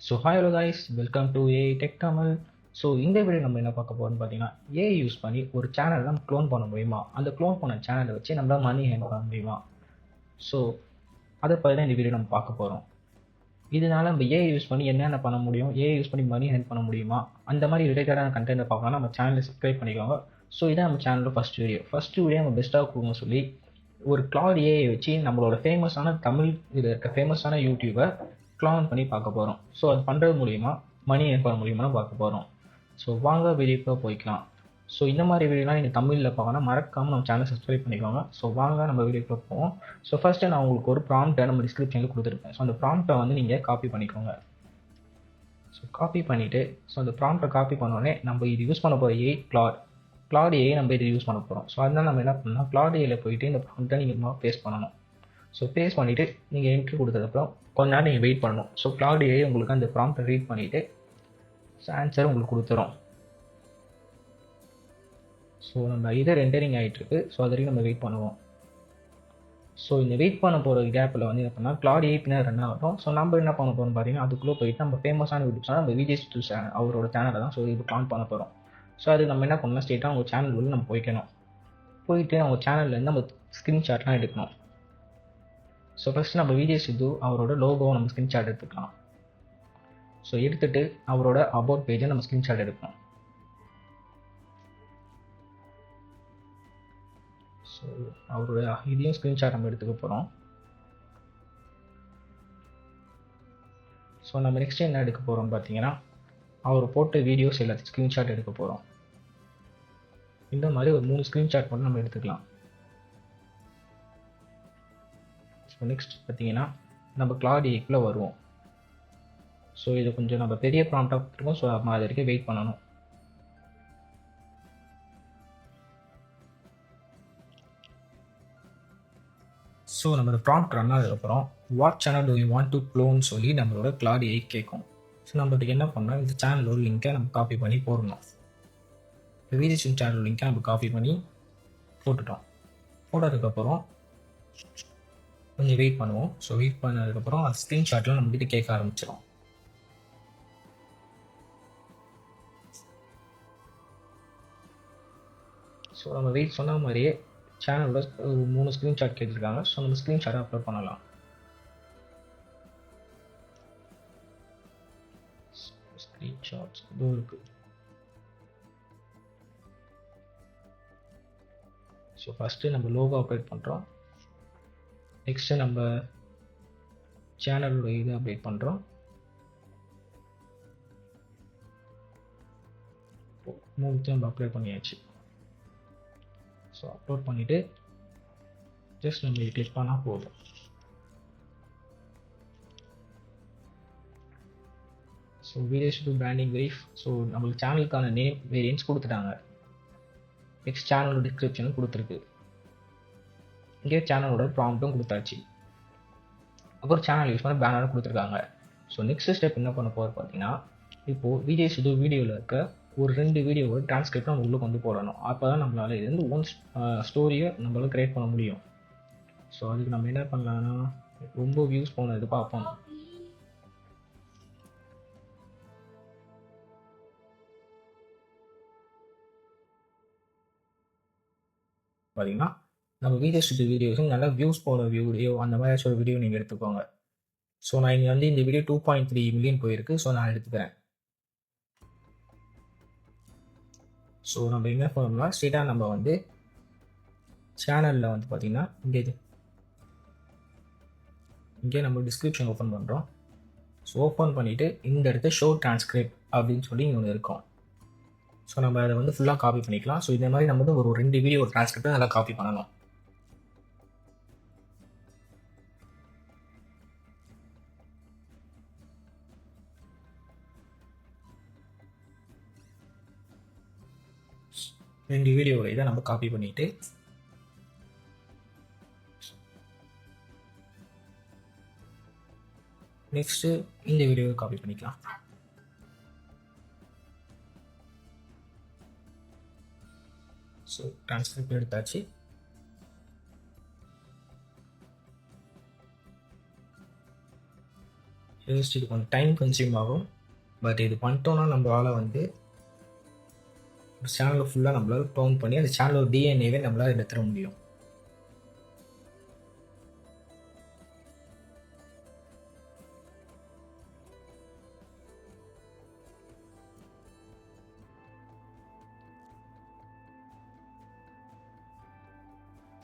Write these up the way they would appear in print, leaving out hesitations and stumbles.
So hi hello guys, welcome to AI tech Tamil. So இந்த video நம்ம என்ன பார்க்க போகிறோம்னு பார்த்தீங்கன்னா, ஏஐ யூஸ் பண்ணி ஒரு சேனலை நம்ம க்ளோன் பண்ண முடியுமா, அந்த க்ளோன் பண்ண சேனலை வச்சு நம்மளால் மணி ஏர்ன் பண்ண முடியுமா. ஸோ அதை பற்றி தான் இந்த வீடியோ நம்ம பார்க்க போகிறோம். இதனால நம்ம ஏஐ யூஸ் பண்ணி என்னென்ன பண்ண முடியும், ஏஐ யூஸ் பண்ணி மணி ஏர்ன் பண்ண முடியுமா, அந்த மாதிரி ரிலேட்டடான கண்டென்ட்டை பார்க்கலாம். நம்ம சேனலை சப்ஸ்கிரைப் பண்ணிக்கோங்க. ஸோ இதான் நம்ம சேனலோட ஃபஸ்ட் வீடியோ நம்ம பெஸ்ட்டாக கொடுங்க சொல்லி ஒரு கிளாட் ஏஐ வச்சு நம்மளோட ஃபேமஸான தமிழ் இதில் இருக்க ஃபேமஸான யூடியூபை க்ளோன் பண்ணி பார்க்க போகிறோம். ஸோ அது பண்ணுறது மூலிமா மணி ஏர்ன் பண்ண முடியுமான்னு பார்க்க போகிறோம். ஸோ வாங்க வீடியோக்குள்ளே போய்க்கலாம். ஸோ இந்த மாதிரி வீடியோலாம் நீங்கள் தமிழில் பார்க்கணும், மறக்காமல் நம்ம சேனல் சப்ஸ்கிரைப் பண்ணிக்கோங்க. ஸோ வாங்க நம்ம வீடியோக்குள்ளே போவோம். ஸோ ஃபஸ்ட்டு நான் உங்களுக்கு ஒரு ப்ராம்ப்டை நம்ம டிஸ்கிரிப்ஷனில் கொடுத்துருக்கேன். ஸோ அந்த ப்ராம்ப்டை வந்து நீங்கள் காப்பி பண்ணிக்கோங்க. ஸோ காப்பி பண்ணிவிட்டு அந்த ப்ராம்ப்டை காப்பி பண்ணோடனே நம்ம இது யூஸ் பண்ண போகிற ஏஐ கிளாட் ஏஐ நம்ம இது யூஸ் பண்ண போகிறோம். ஸோ அதனால் நம்ம என்ன பண்ணலாம், கிளாட் ஏஐயில் போயிட்டு இந்த ப்ராம்ப்டை நீங்கள் பேஸ்ட் பண்ணணும். ஸோ பேஸ்ட் பண்ணிவிட்டு நீங்கள் என்ட்ரி கொடுத்ததுக்கப்புறம் கொஞ்ச நேரம் நீங்கள் வெயிட் பண்ணணும். ஸோ கிளாட் ஏஐ உங்களுக்கு அந்த ப்ராம்ப்டை ரீட் பண்ணிவிட்டு ஆன்சர் உங்களுக்கு கொடுத்துரும். ஸோ நம்ம இது ரெண்டரிங் ஆகிட்டுருக்கு. ஸோ அது வரைக்கும் நம்ம வெயிட் பண்ணுவோம். ஸோ இந்த வெயிட் பண்ண போகிற கேப்பில் வந்து என்ன பண்ணால் கிளாட் ஏஐ பின்னாடி ரன் ஆகட்டும். ஸோ நம்ம என்ன பண்ண போகிறோம் பார்த்தீங்கன்னா, அதுக்குள்ளே போயிட்டு நம்ம ஃபேமஸான யூடியூப் சேனல் நம்ம விஜய் சித்து சேனல் அவரோட சேனலை தான் ஸோ இது க்ளோன் பண்ண போகிறோம். ஸோ அது நம்ம என்ன பண்ணலாம், ஸ்ட்ரெயிட்டாக அவங்க சேனல் உள்ள நம்ம போயிட்டு அவங்க சேனல்லேருந்து நம்ம ஸ்க்ரீன்ஷாட்லாம் எடுக்கணும். ஸோ ஃபஸ்ட்டு நம்ம விஜய் சித்து அவரோட லோகோவை நம்ம ஸ்க்ரீன்ஷாட் எடுத்துக்கலாம். ஸோ எடுத்துகிட்டு அவரோட அபவுட் பேஜை நம்ம ஸ்க்ரீன்ஷாட் எடுக்கணும். ஸோ அவரோட இதையும் ஸ்க்ரீன்ஷாட் நம்ம எடுத்துக்க போகிறோம். ஸோ நம்ம நெக்ஸ்ட் என்ன எடுக்க போகிறோம் பார்த்தீங்கன்னா, அவர் போட்ட வீடியோஸ் எல்லாத்தையும் ஸ்க்ரீன்ஷாட் எடுக்க போகிறோம். இந்த மாதிரி ஒரு 3 ஸ்க்ரீன்ஷாட் மட்டும் நம்ம எடுத்துக்கலாம். ஸோ நெக்ஸ்ட் பார்த்தீங்கன்னா நம்ம கிளாட் ஏஐக்குள்ளே வருவோம். ஸோ இது கொஞ்சம் நம்ம பெரிய ப்ராம்ப்டாக இருக்கும். ஸோ நம்ம அது வரைக்கும் வெயிட் பண்ணணும். ஸோ நம்ம ப்ராம்ப்ட் ரன் ஆனதுக்கப்புறம் what channel to you want to clone சொல்லி நம்மளோட கிளாட் ஏஐ கேட்கும். ஸோ நம்மளுக்கு என்ன பண்ணோம், இந்த சேனலோட லிங்கை நம்ம காப்பி பண்ணி போடணும். விஜய் சிங் சேனல் லிங்கை நம்ம காப்பி பண்ணி போட்டுட்டோம். போட்டதுக்கப்புறம் கொஞ்சம் வெயிட் பண்ணுவோம். ஸோ வெயிட் பண்ணதுக்கப்புறம் அது ஸ்க்ரீன்ஷாட்டில் நம்மகிட்ட கேட்க ஆரம்பிச்சிடும். ஸோ நம்ம வெயிட் சொன்ன மாதிரியே சேனலில் ஒரு 3 ஸ்க்ரீன்ஷாட் கேட்டிருக்காங்க. ஸோ நம்ம ஸ்க்ரீன்ஷாட்டை அப்லோட் பண்ணலாம். ஸ்க்ரீன்ஷாட்ஸ் இதுவும் இருக்குது. ஸோ ஃபஸ்ட்டு நம்ம லோகோ அப்டேட் பண்ணுறோம். நெக்ஸ்ட்டு நம்ம சேனலோட இது அப்டேட் பண்ணுறோம். மூணுத்தையும் நம்ம அப்லோட் பண்ணியாச்சு. ஸோ அப்லோட் பண்ணிவிட்டு ஜஸ்ட் நம்ம கிளிக் பண்ணால் போதும். So videos to branding brief. So நம்மளுக்கு சேனலுக்கான நேம் வேரியன்ஸ் கொடுத்துட்டாங்க. நெக்ஸ்ட் சேனலோட டிஸ்கிரிப்ஷனும் கொடுத்துருக்கு. இங்கே சேனலோட ப்ராம்ப்ட்டும் கொடுத்தாச்சு. அப்புறம் சேனல் யூஸ் பண்ண பேனரும் கொடுத்துருக்காங்க. ஸோ நெக்ஸ்ட் ஸ்டெப் என்ன பண்ண போகிறோம் பார்த்தீங்கன்னா, இப்போது விஜய் சித்து வீடியோவில் இருக்க ஒரு 2 வீடியோவை டிரான்ஸ்கிரிப்ட் நம்ம உள்ளே கொண்டு போடணும். அப்போ தான் நம்மளால் இது வந்து ஓன் ஸ்டோரியை நம்மளால் க்ரியேட் பண்ண முடியும். ஸோ அதுக்கு நம்ம என்ன பண்ணலான்னா, ரொம்ப வியூஸ் போனது பார்ப்போம். பார்த்தீங்கன்னா நம்ம விஜய் சித்து வீடியோஸும் நல்லா வியூஸ் போகிற வீடியோ அந்த மாதிரி ஒரு வீடியோ நீங்கள் எடுத்துக்கோங்க. ஸோ நான் இங்கே வந்து இந்த வீடியோ 2.3 மில்லியன் போயிருக்கு. ஸோ நான் எடுத்துக்கிறேன். ஸோ நம்ம என்ன பண்ணணும்னா, ஸ்ட்ரெயிட்டாக நம்ம வந்து சேனலில் வந்து பார்த்திங்கன்னா இங்கே நம்ம டிஸ்கிரிப்ஷன் ஓப்பன் பண்ணுறோம். ஸோ ஓப்பன் பண்ணிவிட்டு இந்த இடத்த ஷோ டிரான்ஸ்கிரிப்ட் அப்படின்னு சொல்லி இங்கே ஒன்று இருக்கும். ஸோ நம்ம அதை வந்து ஃபுல்லாக காப்பி பண்ணிக்கலாம். ஸோ இந்த மாதிரி நம்ம வந்து ஒரு 2 வீடியோ டிரான்ஸ்கிரிப்டை நல்லா காப்பி பண்ணணும். ரெண்டு வீடியோவில் இதை நம்ம காப்பி பண்ணிவிட்டு நெக்ஸ்ட்டு இந்த வீடியோவை காப்பி பண்ணிக்கலாம். ஸோ டிரான்ஸ்கிரிப்ட் எடுத்தாச்சு. ஜஸ்ட் இது கொஞ்சம் டைம் கன்சியூம் ஆகும். பட் இது பண்ணிட்டோம்னா நம்மளால் வந்து ஒரு சேனலை ஃபுல்லாக நம்மளால் க்ளோன் பண்ணி அந்த சேனலோட டிஎன்ஏவே நம்மளால் எடுத்துட முடியும்.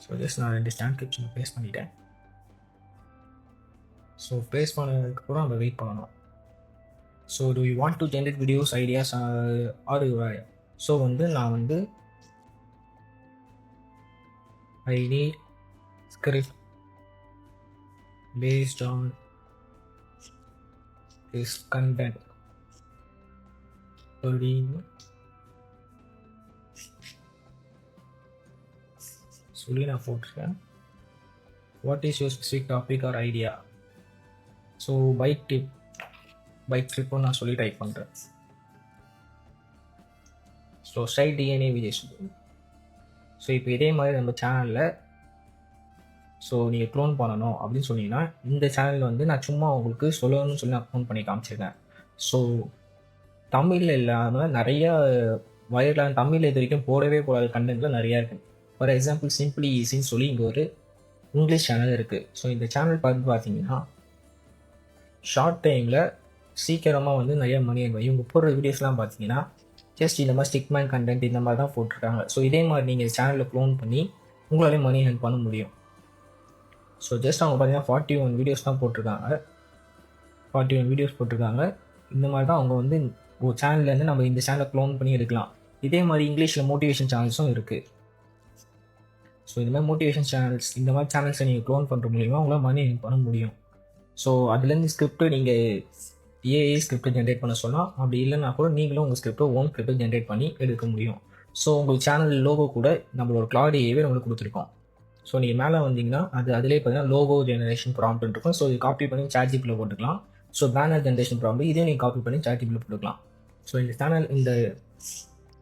ஸோ ஜஸ்ட் நான் 2 டிரான்ஸ்கிரிப்ஷனை பேஸ்ட் பண்ணிட்டேன். ஸோ பேஸ்ட் பண்ணதுக்கப்புறம் நம்ம வெயிட் பண்ணணும். So do you want to generate videos ideas or so வந்து நான் வந்து I need script paste on this content அப்படின்னு சொல்லி நான் போட்டிருக்கேன். What is your specific topic or idea? So bike ட்ரிப்புன்னு நான் சொல்லி டைப் பண்ணுறேன். So straight DNA Vijay Subbu. So இப்போ இதே மாதிரி நம்ம சேனலில் ஸோ நீங்கள் க்ளோன் பண்ணணும் அப்படின்னு சொன்னீங்கன்னா இந்த சேனலில் வந்து நான் சும்மா உங்களுக்கு சொல்லணும்னு சொல்லி நான் க்ளோன் பண்ணி காமிச்சிருக்கேன். ஸோ தமிழில் இல்லாமல் நிறைய வைரலான தமிழில் இது வரைக்கும் போடவே கூடாத கண்டென்ட்லாம் நிறையா இருக்குது. ஃபார் எக்ஸாம்பிள் சிம்பிளி ஈஸின்னு சொல்லி இங்கே ஒரு இங்கிலீஷ் சேனல் இருக்குது. ஸோ இந்த சேனல் பார்த்தீங்கன்னா ஷார்ட் டைமில் சீக்கிரமாக வந்து நிறைய மணி ஆகும். இவங்க போடுற வீடியோஸ்லாம் பார்த்தீங்கன்னா ஜஸ்ட் இந்த மாதிரி ஸ்டிக்மேன் கண்டென்ட் இந்த மாதிரி தான் போட்டிருக்காங்க. ஸோ இதே மாதிரி நீங்கள் சேனலில் க்ளோன் பண்ணி உங்களாலே மணி ஏர்ன் பண்ண முடியும். ஸோ ஜஸ்ட் அவங்க பார்த்தீங்கன்னா 41 வீடியோஸ் தான் போட்டிருக்காங்க. 41 வீடியோஸ் போட்டிருக்காங்க. இந்த மாதிரி தான் அவங்க வந்து ஒரு சேனல்லேருந்து நம்ம இந்த சேனலை க்ளோன் பண்ணி எடுக்கலாம். இதே மாதிரி இங்கிலீஷில் மோட்டிவேஷன் சேனல்ஸும் இருக்குது. ஸோ இந்த மாதிரி மோட்டிவேஷன் சேனல்ஸ் இந்த மாதிரி சேனல்ஸை நீங்கள் க்ளோன் பண்ணுற மூலிமா உங்களால் மணி ஏர்ன் பண்ண முடியும். ஸோ அதுலேருந்து ஸ்கிரிப்ட்டு நீங்கள் ஏஐ ஸ்கிரிப்டை ஜென்ரேட் பண்ண சொல்லலாம். அப்படி இல்லைனா கூட நீங்களும் உங்கள் ஸ்கிரிப்டை ஓன் ஸ்கிரிப்டை ஜென்ரேட் பண்ணி எடுக்க முடியும். ஸோ உங்கள் சேனல் லோகோ கூட நம்மளோட கிளாட் ஏஐவே நம்மளுக்கு கொடுத்துருக்கோம். ஸோ நீங்கள் மேலே வந்தீங்கன்னா அதிலே பார்த்தீங்கன்னா லோகோ ஜெனரேஷன் ப்ராம்ப்ட் இருக்கும். ஸோ இது காப்பி பண்ணி சாட்ஜிபியில் போட்டுக்கலாம். ஸோ பேனர் ஜென்ரேஷன் ப்ராம்ப்ட் இதையும் நீங்கள் காப்பி பண்ணி சாட்ஜிபியில் போட்டுக்கலாம். ஸோ இந்த சேனல்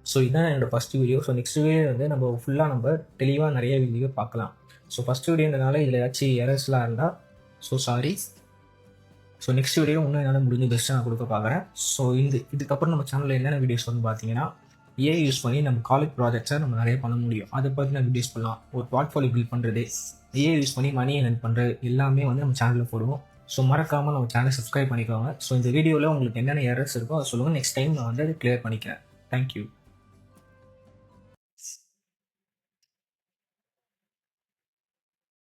ஸோ இதுதான் என்னோடய first video. So next video வந்து நம்ம ஃபுல்லாக நம்ம தெளிவாக நிறைய வீடியோ பார்க்கலாம். ஸோ ஃபஸ்ட் வீடியோன்றனால இதில் ஏதாச்சும் எரர்ஸ்லாம் இருந்தால் so sorry. So next video இன்னும் என்னால் முடிஞ்ச பெஸ்ட்டாக நான் கொடுக்க பார்க்குறேன். ஸோ இதுக்கப்புறம் நம்ம சேனலில் என்னென்ன வீடியோஸ் வந்து பார்த்தீங்கன்னா ஏஐ யூஸ் பண்ணி நம்ம காலேஜ் ப்ராஜெக்ட்ஸை நம்ம நிறைய பண்ண முடியும். அதை பற்றி நான் வீடியோஸ் பண்ணலாம். ஒரு போர்ட்ஃபோலியோ பில்ட் பண்ணுறது, ஏஐ யூஸ் பண்ணி மணி ஏர்ன் பண்ணுறது எல்லாமே வந்து நம்ம சேனலில் போடுவோம். ஸோ மறக்காமல் நம்ம சேனலை சப்ஸ்கிரைப் பண்ணிக்கோங்க. ஸோ இந்த வீடியோவில் உங்களுக்கு என்னென்ன எரர்ஸ் இருக்கோ அதை சொல்லுங்கள். நெக்ஸ்ட் டைம் நான் வந்து அதை கிளியர் பண்ணிக்கிறேன். தேங்க்யூ.